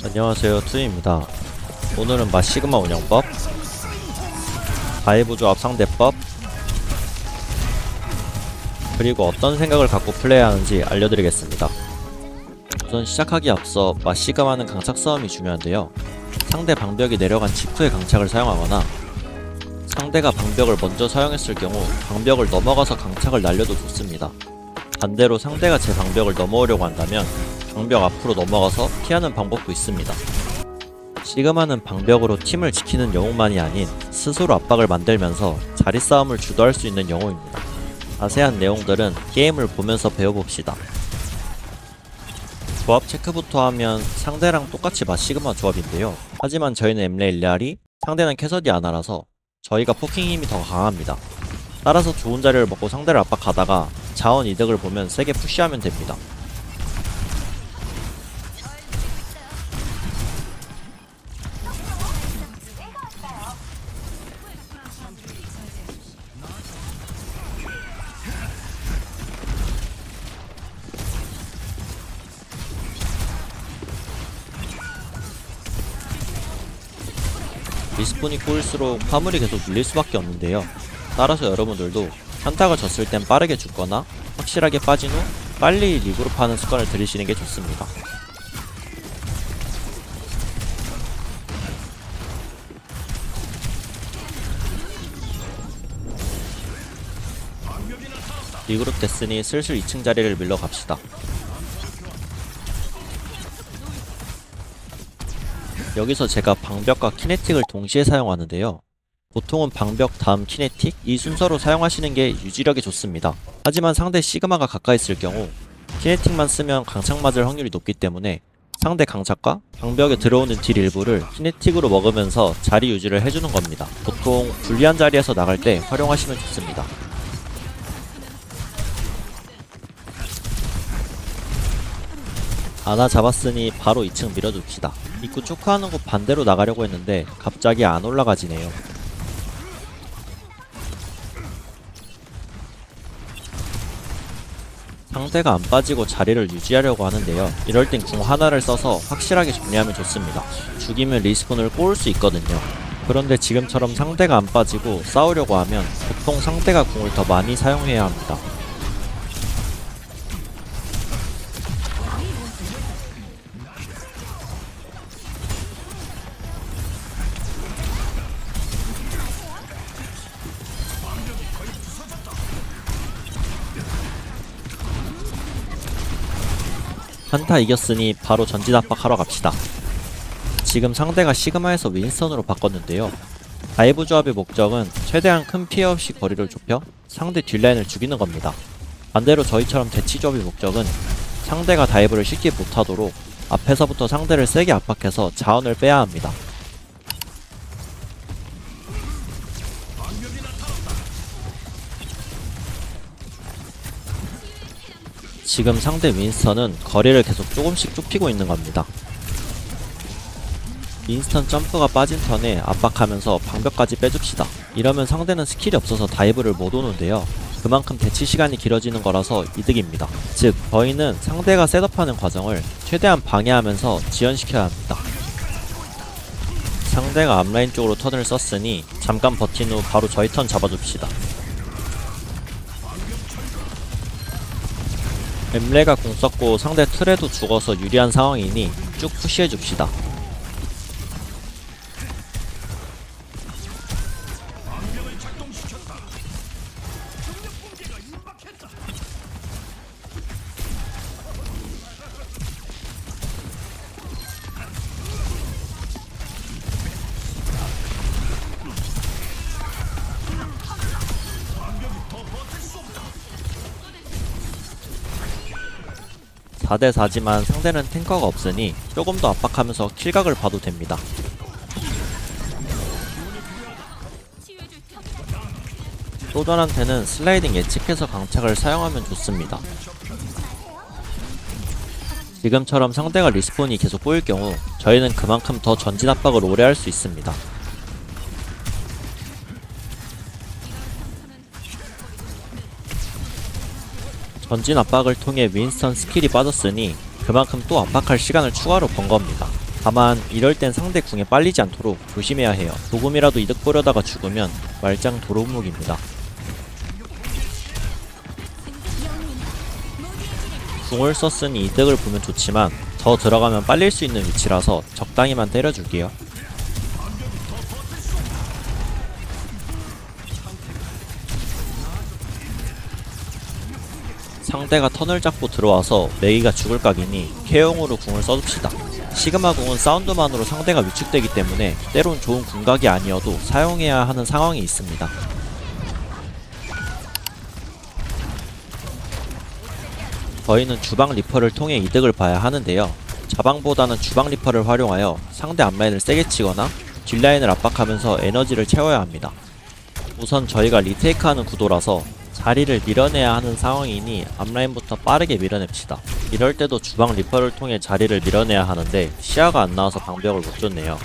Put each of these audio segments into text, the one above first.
안녕하세요, 투입니다. 오늘은 마시그마 운영법, 다이브 조합 상대법, 그리고 어떤 생각을 갖고 플레이하는지 알려드리겠습니다. 우선 시작하기 앞서 마시그마는 강착 싸움이 중요한데요. 상대 방벽이 내려간 직후에 강착을 사용하거나 상대가 방벽을 먼저 사용했을 경우 방벽을 넘어가서 강착을 날려도 좋습니다. 반대로 상대가 제 방벽을 넘어오려고 한다면 방벽 앞으로 넘어가서 피하는 방법도 있습니다. 시그마는 방벽으로 팀을 지키는 영웅만이 아닌 스스로 압박을 만들면서 자리 싸움을 주도할 수 있는 영웅입니다. 자세한 내용들은 게임을 보면서 배워봅시다. 조합 체크부터 하면 상대랑 똑같이 마시그마 조합인데요. 하지만 저희는 엠레 일리아리, 상대는 캐서디 아나라서 저희가 포킹 힘이 더 강합니다. 따라서 좋은 자리를 먹고 상대를 압박하다가 자원 이득을 보면 세게 푸시하면 됩니다. 리스폰이 꼬일수록 화물이 계속 밀릴 수밖에 없는데요. 따라서 여러분들도 한타가 졌을 땐 빠르게 죽거나 확실하게 빠진 후 빨리 리그룹 하는 습관을 들이시는 게 좋습니다. 리그룹 됐으니 슬슬 2층 자리를 밀러 갑시다. 여기서 제가 방벽과 키네틱을 동시에 사용하는데요. 보통은 방벽 다음 키네틱 이 순서로 사용하시는 게 유지력이 좋습니다. 하지만 상대 시그마가 가까이 있을 경우 키네틱만 쓰면 강착 맞을 확률이 높기 때문에 상대 강착과 방벽에 들어오는 딜 일부를 키네틱으로 먹으면서 자리 유지를 해주는 겁니다. 보통 불리한 자리에서 나갈 때 활용하시면 좋습니다. 아나 잡았으니 바로 2층 밀어줍시다. 입구 초크하는 곳 반대로 나가려고 했는데 갑자기 안 올라가지네요. 상대가 안 빠지고 자리를 유지하려고 하는데요. 이럴 땐 궁 하나를 써서 확실하게 정리하면 좋습니다. 죽이면 리스폰을 꼬을 수 있거든요. 그런데 지금처럼 상대가 안 빠지고 싸우려고 하면 보통 상대가 궁을 더 많이 사용해야 합니다. 한타 이겼으니 바로 전진 압박하러 갑시다. 지금 상대가 시그마에서 윈스턴으로 바꿨는데요. 다이브 조합의 목적은 최대한 큰 피해 없이 거리를 좁혀 상대 뒷라인을 죽이는 겁니다. 반대로 저희처럼 대치 조합의 목적은 상대가 다이브를 쉽게 못하도록 앞에서부터 상대를 세게 압박해서 자원을 빼야 합니다. 지금 상대 윈스턴은 거리를 계속 조금씩 좁히고 있는 겁니다. 윈스턴 점프가 빠진 턴에 압박하면서 방벽까지 빼줍시다. 이러면 상대는 스킬이 없어서 다이브를 못 오는데요. 그만큼 대치 시간이 길어지는 거라서 이득입니다. 즉 저희는 상대가 셋업하는 과정을 최대한 방해하면서 지연시켜야 합니다. 상대가 앞라인 쪽으로 턴을 썼으니 잠깐 버틴 후 바로 저희 턴 잡아줍시다. 엠레가 공 썼고 상대 틀에도 죽어서 유리한 상황이니 쭉 푸시해줍시다. (4 대 4)지만 상대는 탱커가 없으니 조금 더 압박하면서 킬각을 봐도 됩니다. 소전한테는 슬라이딩 예측해서 강착을 사용하면 좋습니다. 지금처럼 상대가 리스폰이 계속 꼬일 경우 저희는 그만큼 더 전진 압박을 오래 할 수 있습니다. 전진 압박을 통해 윈스턴 스킬이 빠졌으니 그만큼 또 압박할 시간을 추가로 번 겁니다. 다만 이럴 땐 상대 궁에 빨리지 않도록 조심해야 해요. 조금이라도 이득 보려다가 죽으면 말짱 도루묵입니다. 궁을 썼으니 이득을 보면 좋지만 더 들어가면 빨릴 수 있는 위치라서 적당히만 때려줄게요. 상대가 턴을 잡고 들어와서 메이가 죽을 각이니 케용으로 궁을 써줍시다. 시그마 궁은 사운드만으로 상대가 위축되기 때문에 때론 좋은 궁각이 아니어도 사용해야 하는 상황이 있습니다. 저희는 주방 리퍼를 통해 이득을 봐야 하는데요. 자방보다는 주방 리퍼를 활용하여 상대 앞라인을 세게 치거나 뒷라인을 압박하면서 에너지를 채워야 합니다. 우선 저희가 리테이크하는 구도라서 자리를 밀어내야 하는 상황이니 앞라인부터 빠르게 밀어냅시다. 이럴 때도 주방 리퍼를 통해 자리를 밀어내야 하는데 시야가 안 나와서 방벽을 못 줬네요.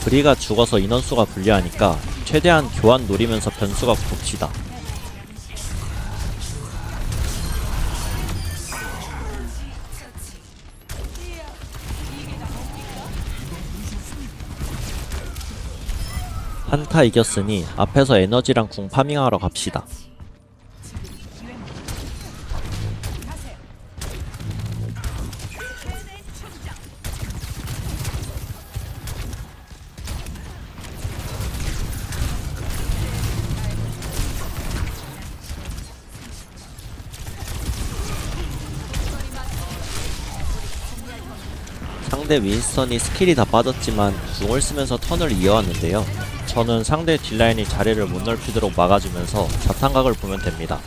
브리가 죽어서 인원수가 불리하니까 최대한 교환 노리면서 변수가 봅시다. 한타 이겼으니 앞에서 에너지랑 궁 파밍하러 갑시다. 상대 윈스턴이 스킬이 다 빠졌지만 궁을 쓰면서 턴을 이어왔는데요. 저는 상대 뒷라인이 자리를 못 넓히도록 막아주면서 자탄각을 보면 됩니다.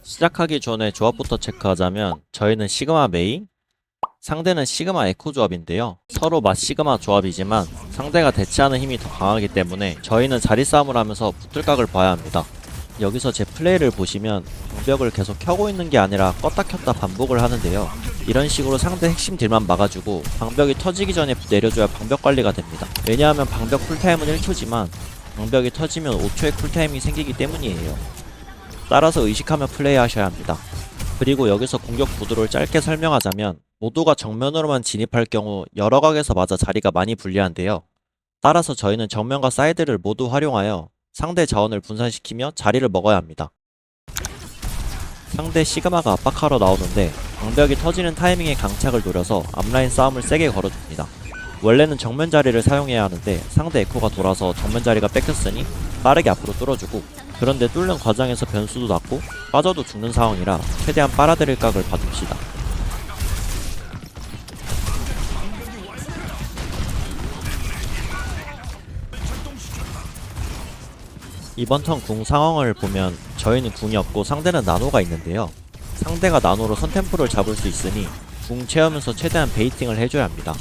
시작하기 전에 조합부터 체크하자면 저희는 시그마 메이, 상대는 시그마 에코 조합인데요. 서로 맞시그마 조합이지만 상대가 대치하는 힘이 더 강하기 때문에 저희는 자리 싸움을 하면서 붙을 각을 봐야 합니다. 여기서 제 플레이를 보시면 방벽을 계속 켜고 있는 게 아니라 껐다 켰다 반복을 하는데요. 이런 식으로 상대 핵심 딜만 막아주고 방벽이 터지기 전에 내려줘야 방벽 관리가 됩니다. 왜냐하면 방벽 쿨타임은 1초지만 방벽이 터지면 5초의 쿨타임이 생기기 때문이에요. 따라서 의식하며 플레이하셔야 합니다. 그리고 여기서 공격 구도를 짧게 설명하자면 모두가 정면으로만 진입할 경우 여러 각에서 맞아 자리가 많이 불리한데요. 따라서 저희는 정면과 사이드를 모두 활용하여 상대 자원을 분산시키며 자리를 먹어야 합니다. 상대 시그마가 압박하러 나오는데 방벽이 터지는 타이밍에 강착을 노려서 앞라인 싸움을 세게 걸어줍니다. 원래는 정면 자리를 사용해야 하는데 상대 에코가 돌아서 정면 자리가 뺏겼으니 빠르게 앞으로 뚫어주고, 그런데 뚫는 과정에서 변수도 낮고 빠져도 죽는 상황이라 최대한 빨아들일 각을 봐줍시다. 이번 턴 궁 상황을 보면 저희는 궁이 없고 상대는 나노가 있는데요. 상대가 나노로 선템포를 잡을 수 있으니 궁 채우면서 최대한 베이팅을 해줘야 합니다.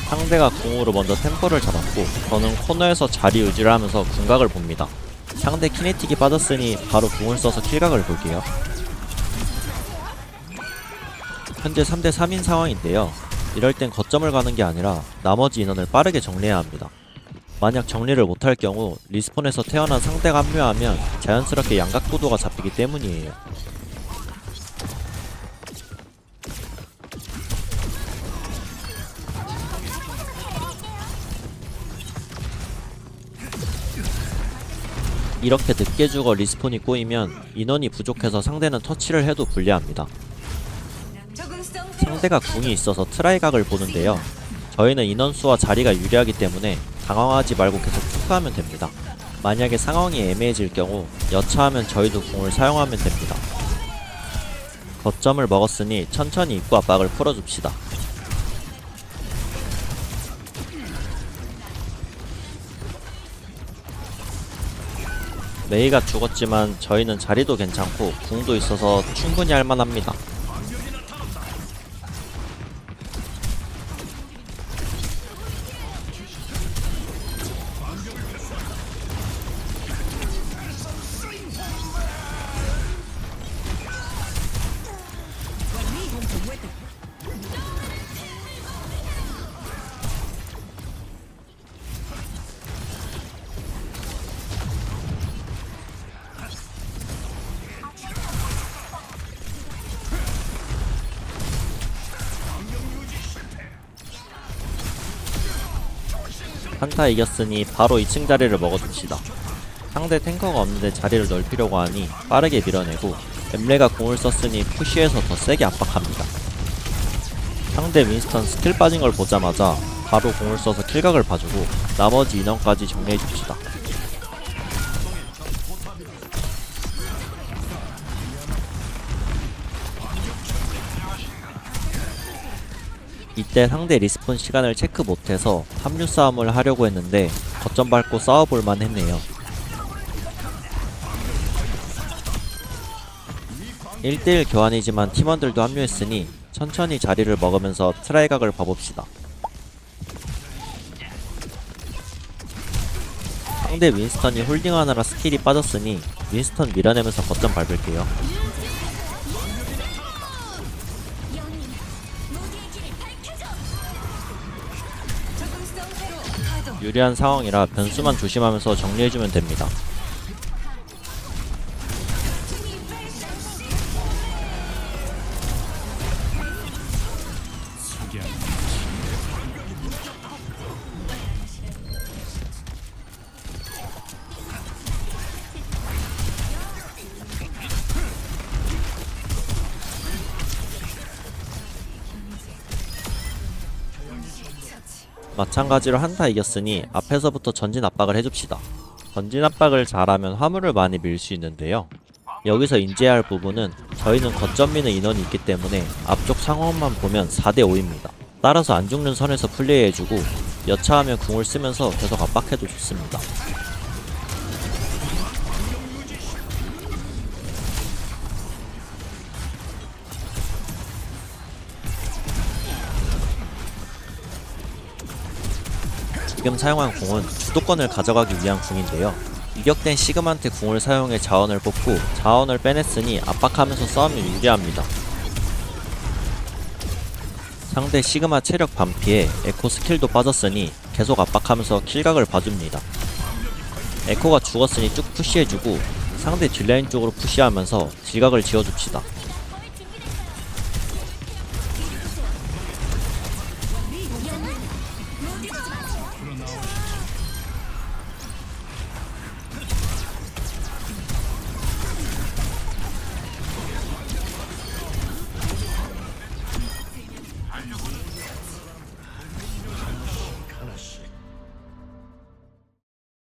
상대가 궁으로 먼저 템포를 잡았고 저는 코너에서 자리 유지를 하면서 궁각을 봅니다. 상대 키네틱이 빠졌으니 바로 궁을 써서 킬각을 볼게요. 현재 3대 3인 상황인데요. 이럴 땐 거점을 가는 게 아니라 나머지 인원을 빠르게 정리해야 합니다. 만약 정리를 못할 경우 리스폰에서 태어난 상대가 합류하면 자연스럽게 양각구도가 잡히기 때문이에요. 이렇게 늦게 죽어 리스폰이 꼬이면 인원이 부족해서 상대는 터치를 해도 불리합니다. 상대가 궁이 있어서 트라이각을 보는데요. 저희는 인원수와 자리가 유리하기 때문에 당황하지 말고 계속 투크하면 됩니다. 만약에 상황이 애매해질 경우 여차하면 저희도 궁을 사용하면 됩니다. 거점을 먹었으니 천천히 입구 압박을 풀어줍시다. 메이가 죽었지만 저희는 자리도 괜찮고 궁도 있어서 충분히 할만합니다. 한타 이겼으니 바로 2층 자리를 먹어줍시다. 상대 탱커가 없는데 자리를 넓히려고 하니 빠르게 밀어내고 엠레가 궁을 썼으니 푸시해서 더 세게 압박합니다. 상대 윈스턴 스킬 빠진 걸 보자마자 바로 궁을 써서 킬각을 봐주고 나머지 인원까지 정리해줍시다. 이때 상대 리스폰 시간을 체크 못해서 합류 싸움을 하려고 했는데 거점 밟고 싸워볼만 했네요. 1대1 교환이지만 팀원들도 합류했으니 천천히 자리를 먹으면서 트라이각을 봐봅시다. 상대 윈스턴이 홀딩하느라 스킬이 빠졌으니 윈스턴 밀어내면서 거점 밟을게요. 유리한 상황이라 변수만 조심하면서 정리해주면 됩니다. 마찬가지로 한타 이겼으니 앞에서부터 전진 압박을 해줍시다. 전진 압박을 잘하면 화물을 많이 밀 수 있는데요. 여기서 인지해야 할 부분은 저희는 거점 미는 인원이 있기 때문에 앞쪽 상황만 보면 4대5입니다. 따라서 안 죽는 선에서 플레이해주고 여차하면 궁을 쓰면서 계속 압박해도 좋습니다. 지금 사용한 궁은 주도권을 가져가기 위한 궁인데요. 유격된 시그마한테 궁을 사용해 자원을 뽑고 자원을 빼냈으니 압박하면서 싸우면 유리합니다. 상대 시그마 체력 반피에 에코 스킬도 빠졌으니 계속 압박하면서 킬각을 봐줍니다. 에코가 죽었으니 쭉 푸시해주고 상대 뒷라인 쪽으로 푸시하면서 딜각을 지어줍시다.